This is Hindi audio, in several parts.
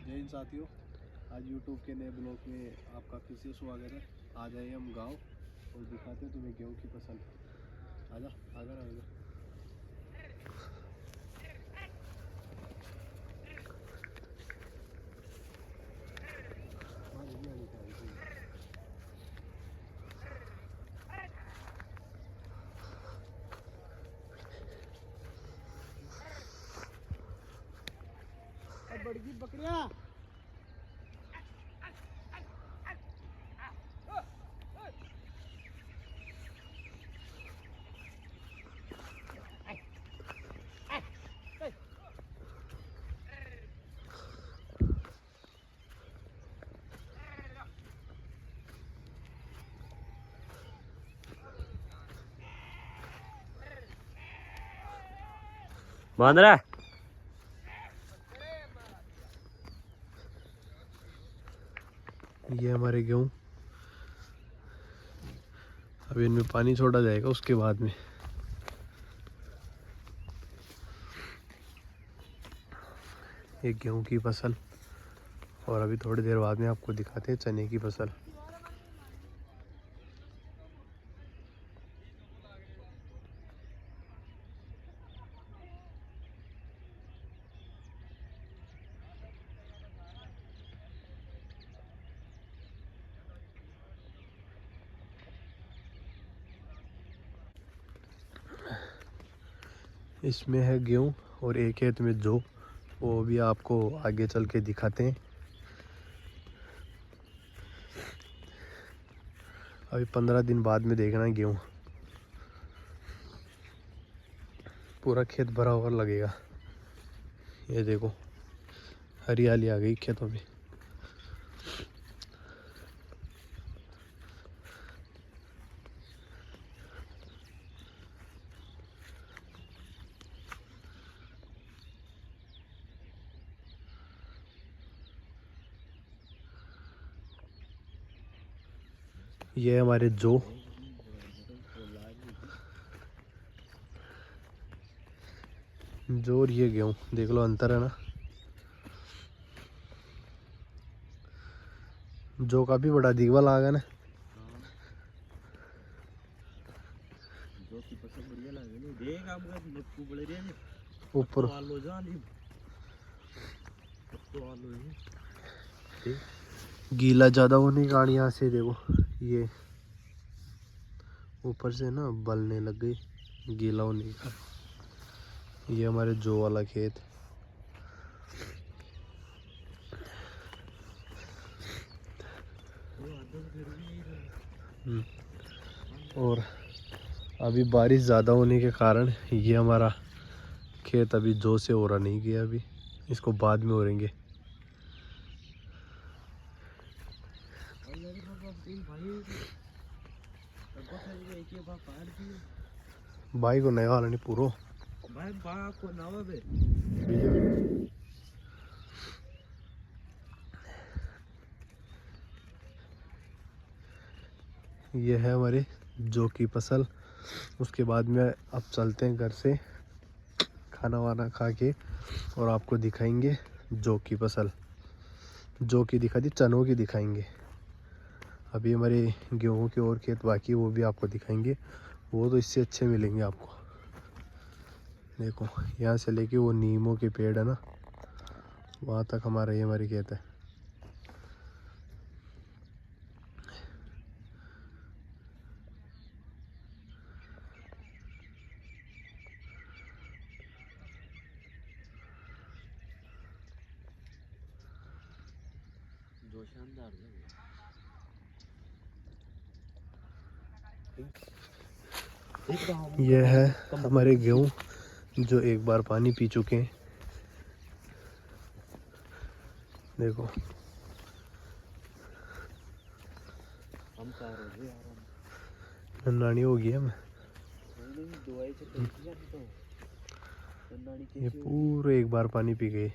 जय हिंद साथियों, आज YouTube के नए ब्लॉग में आपका फिर से स्वागत है। आज आए हम गांव और दिखाते हैं तुम्हें गेहूं की फसल। आजा आजा आजा। बड़ी बकरियां बांध रहा है। ये हमारे गेहूं, अभी इनमें पानी छोड़ा जाएगा उसके बाद में। ये गेहूं की फसल और अभी थोड़ी देर बाद में आपको दिखाते हैं चने की फसल। इसमें है गेहूं और एक खेत में जो, वो भी आपको आगे चल के दिखाते हैं। अभी 15 दिन बाद में देखना है गेहूं, पूरा खेत भरा हुआ लगेगा। ये देखो हरियाली आ गई खेतों में। ये हमारे जो और ये गेहूं देख लो, अंतर है ना। जो काफी बड़ा दिखवा लागा ना। जो की फसल बढ़िया लगे नहीं देख आप मुझको बड़े रे ने ऊपर वालो जानी तो वालो ये गीला ज्यादा होने के कारण यहाँ से देखो ये ऊपर से ना बलने लग गई गीला होने के कारण। ये हमारे जो वाला खेत, और अभी बारिश ज़्यादा होने के कारण ये हमारा खेत अभी जो से हो रहा नहीं गया, अभी इसको बाद में ओरेंगे। भाई को नया वाला नहीं पूरो भाई बा को नावा बे ये है हमारे जो की फसल। उसके बाद में अब चलते हैं घर से खाना वाना खा के और आपको दिखाएंगे जो की फसल। जो की दिखा दी, चनों की दिखाएंगे। अभी हमारे गेहूं के और खेत बाकी, वो भी आपको दिखाएंगे। वो तो इससे अच्छे मिलेंगे आपको। देखो यहाँ से लेके वो नीमों के पेड़ है ना, वहाँ तक हमारा ये हमारे खेत है। जो शानदार ये है हमारे गेहूं जो एक बार पानी पी चुके हैं। देखो हम कार हो गए यार, नन्नानी हो गई है। मैं नहीं दवाई से कैसी जाती तो नानी ये कैसी पूरे एक बार पानी पी गई।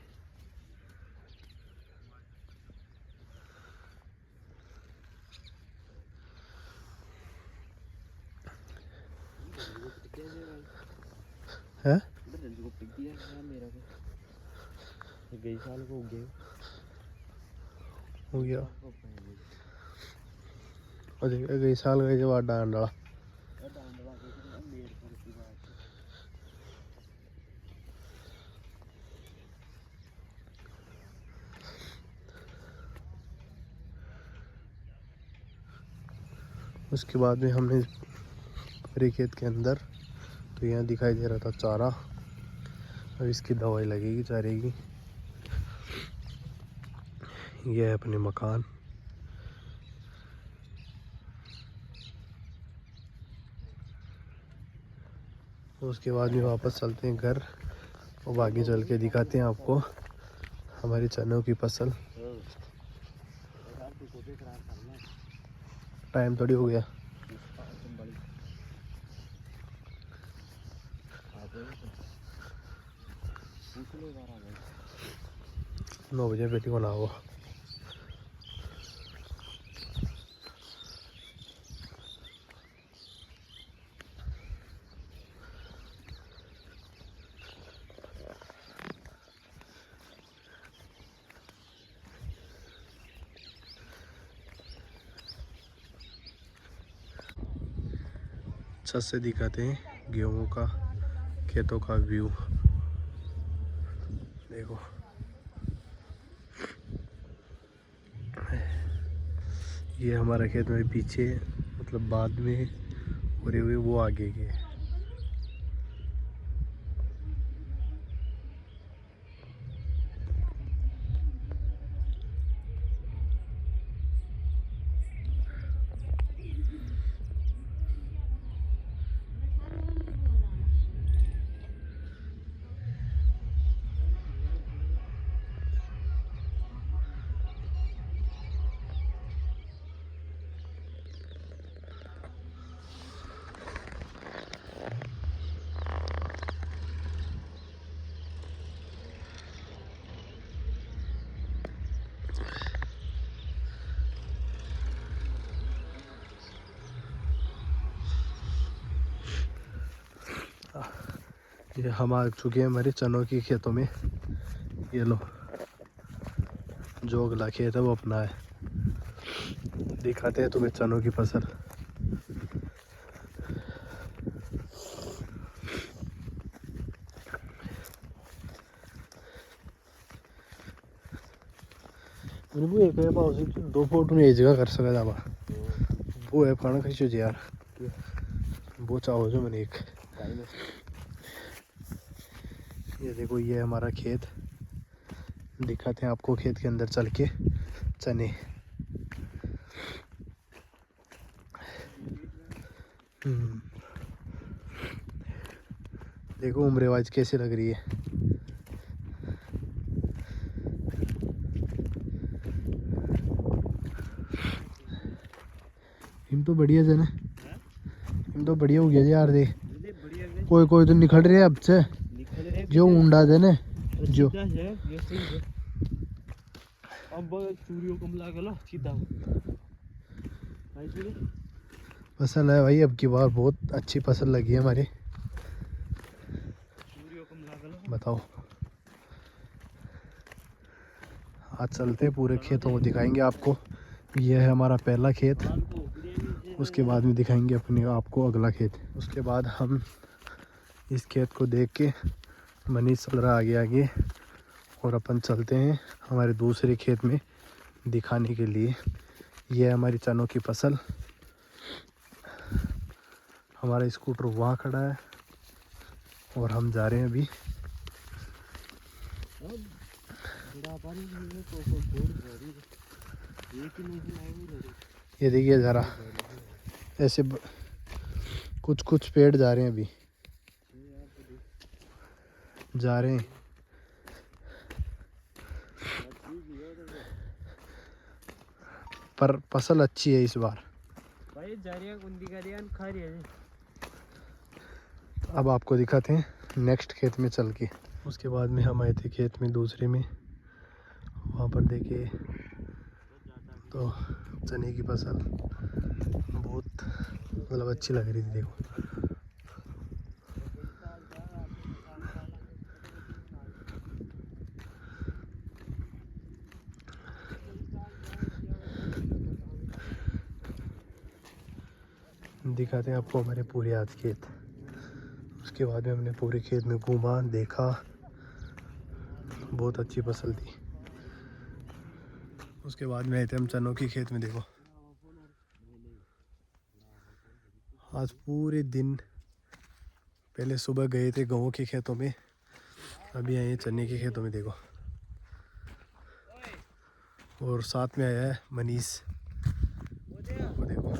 है गई साल को गए हो गया। और देखिए कई साल गए जब डांड डाला। उसके बाद में हमने हरे खेत के अंदर, तो यहाँ दिखाई दे रहा था चारा। अब इसकी दवाई लगेगी चारे की। यह है अपने मकान। उसके बाद में वापस चलते हैं घर और आगे चल के दिखाते हैं आपको हमारी चनों की फसल। टाइम थोड़ी हो गया। 9 बजे बेटी को ना हुआ। छत से दिखाते हैं गेहूं का खेतों का व्यू। देखो ये हमारा खेत में पीछे, मतलब बाद में पूरे हुए वो आगे के। ये हम आ चुके हैं हमारे चनों की खेतों में। ये लो, जो अगला खेत है वो अपना है। दिखाते हैं तुम्हें चनों की फसल। वो एक है पाउस 2 फोटो नहीं जगह कर सकता जावा। वो है खाना खींचो जी यार, वो चाहो जो मैंने एक। ये देखो ये है हमारा खेत। दिखाते हैं आपको खेत के अंदर चल के चने। देखो उम्र वाइज कैसे लग रही है। हिम तो बढ़िया जने, हिम तो बढ़िया हो गया यार। देख कोई कोई तो निकल रहे अब से, जो ऊंडा जने जो अब चूड़ियों कम लागलो सीधा फसल है भाई। अब की बार बहुत अच्छी फसल लगी है हमारी। बताओ, आज चलते पूरे खेतों को दिखाएंगे आपको। यह है हमारा पहला खेत। उसके बाद में दिखाएंगे अपने आपको अगला खेत। उसके बाद हम इस खेत को देख के मनीष चल रहा आगे आगे, और अपन चलते हैं हमारे दूसरे खेत में दिखाने के लिए। यह है हमारी चनों की फसल। हमारा स्कूटर वहाँ खड़ा है और हम जा रहे हैं अभी। ये देखिए ज़रा, ऐसे कुछ कुछ पेड़ जा रहे हैं अभी, जा रहे हैं। पर फसल अच्छी है इस बार। अब आपको दिखाते हैं नेक्स्ट खेत में चल के। उसके बाद में हम आए थे खेत में दूसरे में, वहाँ पर देखे तो चने की फसल बहुत मतलब अच्छी लग रही थी। देखो हम दिखाते हैं आपको हमारे पूरे आज खेत। उसके बाद में हमने पूरे खेत में घूमा, देखा, बहुत अच्छी फसल थी। उसके बाद में आए थे हम चनों की खेत में। देखो आज पूरे दिन, पहले सुबह गए थे गेहूं के खेतों में, अभी आए हैं चने के खेतों में। देखो और साथ में आया है मनीष। वो देखो,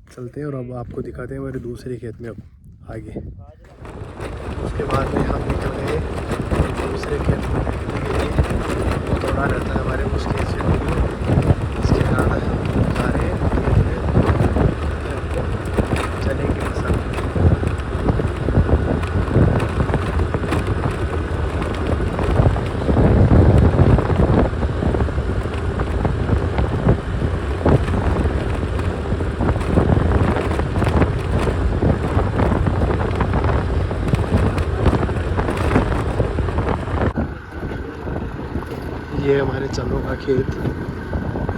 चलते हैं और अब आपको दिखाते हैं हमारे दूसरे खेत में अब आगे। उसके बाद में हम निकल गए दूसरे खेत में देखने के लिए। वो थोड़ा रहता है हमारे उस खेत से दूर, इसके कारण हम जा रहे हैं चने की फसल। ये हमारे चनों का खेत,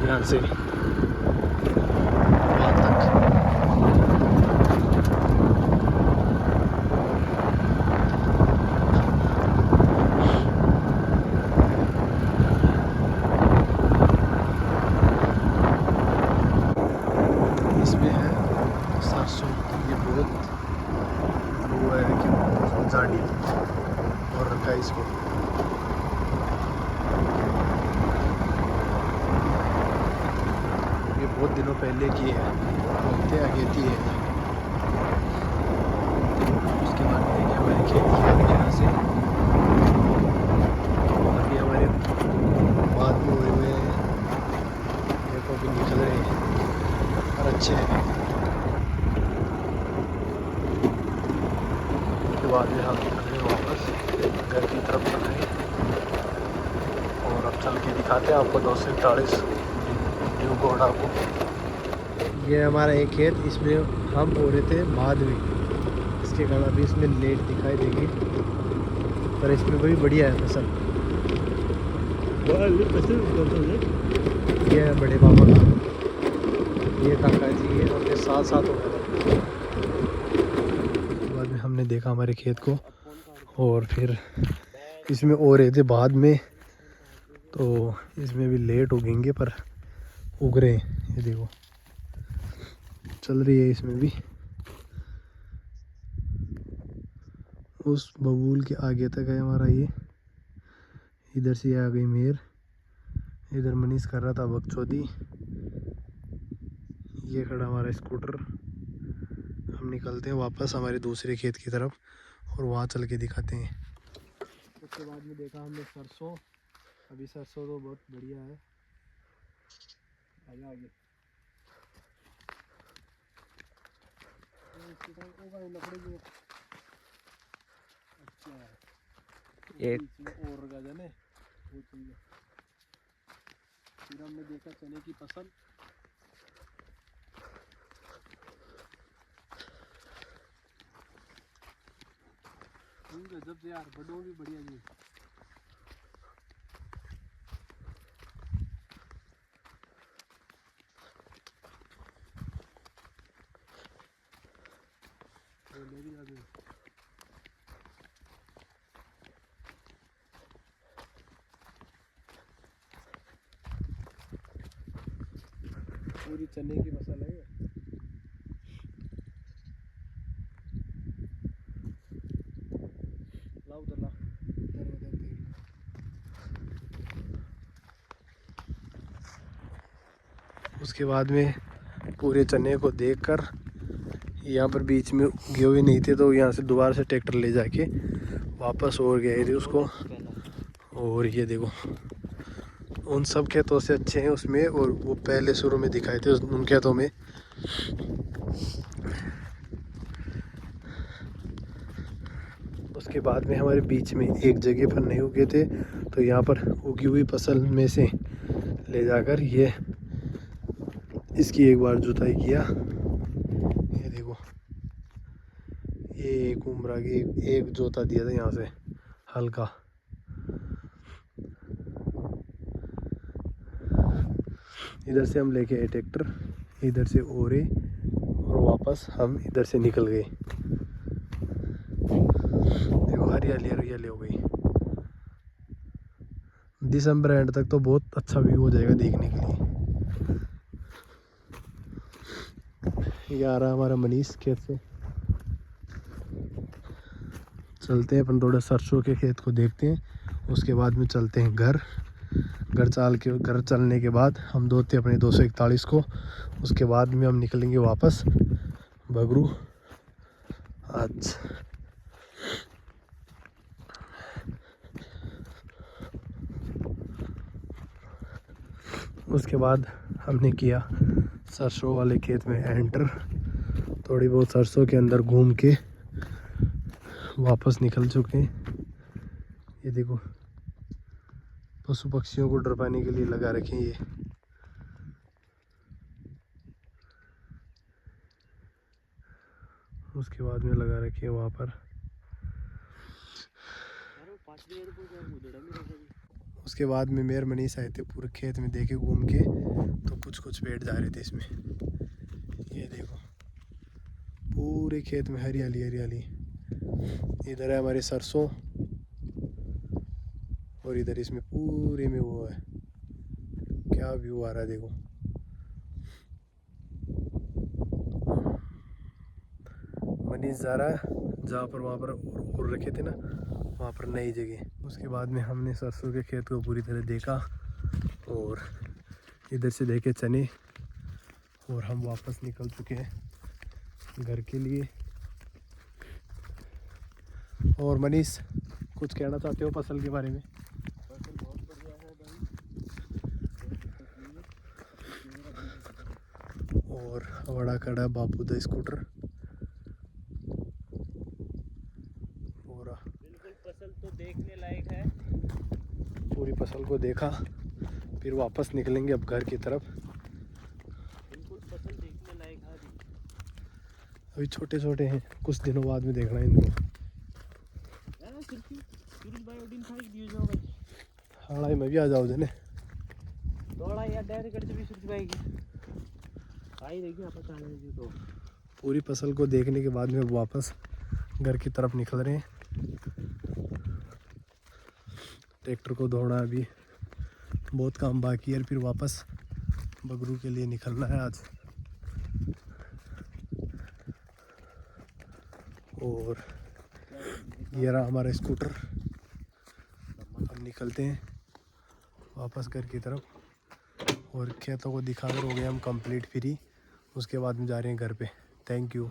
यहाँ से वहाँ तक। इसमें है सरसों, ये बहुत वो है कि जाडी और रखा है इसको। ये बहुत दिनों पहले की है, बोलते अगेती है। उसके बाद में देखिए हमारे खेत की आगे यहाँ से अभी हमारे बाद में हुए हुए हैं, देखो भी निकल रहे हैं और अच्छे हैं। उसके बाद में हम निकल रहे हैं वापस घर की तरफ चल रहे हैं और अब चल के दिखाते हैं आपको 240 न्यू घोड़ा को। ये हमारा एक खेत, इसमें हम बो रहे थे बाद में, इसके कारण अभी इसमें लेट दिखाई देगी, पर इसमें भी बढ़िया है फसल। ये है बड़े पापा का, ये काका जी है, उनके साथ साथ हो गया था। उसके बाद में हमने देखा हमारे खेत को और फिर इसमें ओ रहे थे बाद में, तो इसमें भी लेट उगेंगे पर उग रहे हैं। ये देखो चल रही है इसमें भी। उस बबूल के आगे तक है हमारा ये, इधर से आ गई मेर, इधर मनीष कर रहा था बकचोदी। ये खड़ा हमारा स्कूटर। हम निकलते हैं वापस हमारे दूसरे खेत की तरफ और वहाँ चल के दिखाते हैं। उसके बाद में देखा हमने सरसों, अभी सरसों तो बहुत बढ़िया है। आगे एक और गजन है वो चाहिए। फिर हमने देखा चने की फसल। गजब से यार, बड़ों भी बढ़िया जी। पूरी चने की फसल है। लाओ दला उसके बाद में पूरे चने को देखकर, यहाँ पर बीच में उगे हुए नहीं थे तो यहाँ से दोबारा से ट्रैक्टर ले जाके वापस और गए थे उसको। और ये देखो उन सब खेतों से अच्छे हैं उसमें, और वो पहले शुरू में दिखाए थे उन खेतों में। उसके बाद में हमारे बीच में एक जगह पर नहीं उगे थे, तो यहाँ पर उगी हुई फसल में से ले जाकर ये इसकी एक बार जुताई किया। ये देखो ये एक उम्र की एक जोता दिया था यहाँ से हल्का। इधर से हम लेके आए ट्रैक्टर, इधर से ओरे और वापस हम इधर से निकल गए। देखो हरियाली हरियाली हो गई। दिसंबर एंड तक तो बहुत अच्छा व्यू हो जाएगा देखने के लिए। ये आ रहा है हमारा मनीष खेत से। चलते हैं अपन थोड़ा सरसों के खेत को देखते हैं, उसके बाद में चलते हैं घर चलने के बाद हम धोते अपने 241 को। उसके बाद में हम निकलेंगे वापस बगरू। आज उसके बाद हमने किया सरसों वाले खेत में एंटर। थोड़ी बहुत सरसों के अंदर घूम के वापस निकल चुके हैं। ये देखो पशु पक्षियों को डरवाने के लिए लगा रखे हैं ये। उसके बाद में लगा रखे हैं वहाँ पर। उसके बाद में मेयर मनीष आए थे पूरे खेत में देखे घूम के, तो कुछ पेड़ जा रहे थे इसमें। ये देखो पूरे खेत में हरियाली हरियाली। इधर है हमारे सरसों और इधर इसमें पूरे में वो है। क्या व्यू आ रहा है देखो। मनीष जा रहा है जहाँ पर वहाँ पर उड़ रखे थे ना, वहाँ पर नई जगह। उसके बाद में हमने सरसों के खेत को पूरी तरह देखा और इधर से देखे चने, और हम वापस निकल चुके हैं घर के लिए। और मनीष कुछ कहना चाहते हो फसल के बारे में? फसल बहुत बढ़िया है भाई। और बड़ा खड़ा बापू द स्कूटर। बिल्कुल फसल तो देखने लायक है। पूरी फसल को देखा, फिर वापस निकलेंगे अब घर की तरफ। बिल्कुल फसल देखने लायक है। अभी छोटे छोटे हैं, कुछ दिनों बाद में देखना है इनको। हाँ मैं भी आ जाओ जने थोड़ा यार डायरेक्ट भी सूरज भाई की आई देखिए आप चाले जी। तो पूरी फसल को देखने के बाद में वापस घर की तरफ निकल रहे हैं। ट्रैक्टर को धोना अभी बहुत काम बाकी है, फिर वापस बगरू के लिए निकलना है आज। और ये रहा हमारा स्कूटर। अब निकलते हैं वापस घर की तरफ और खेतों को दिखाकर हो गए हम कंप्लीट फ्री। उसके बाद में जा रहे हैं घर पे। Thank you.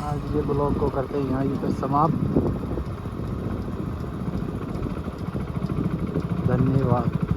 आज ये ब्लॉग को करते हैं यहाँ पर समाप्त। धन्यवाद।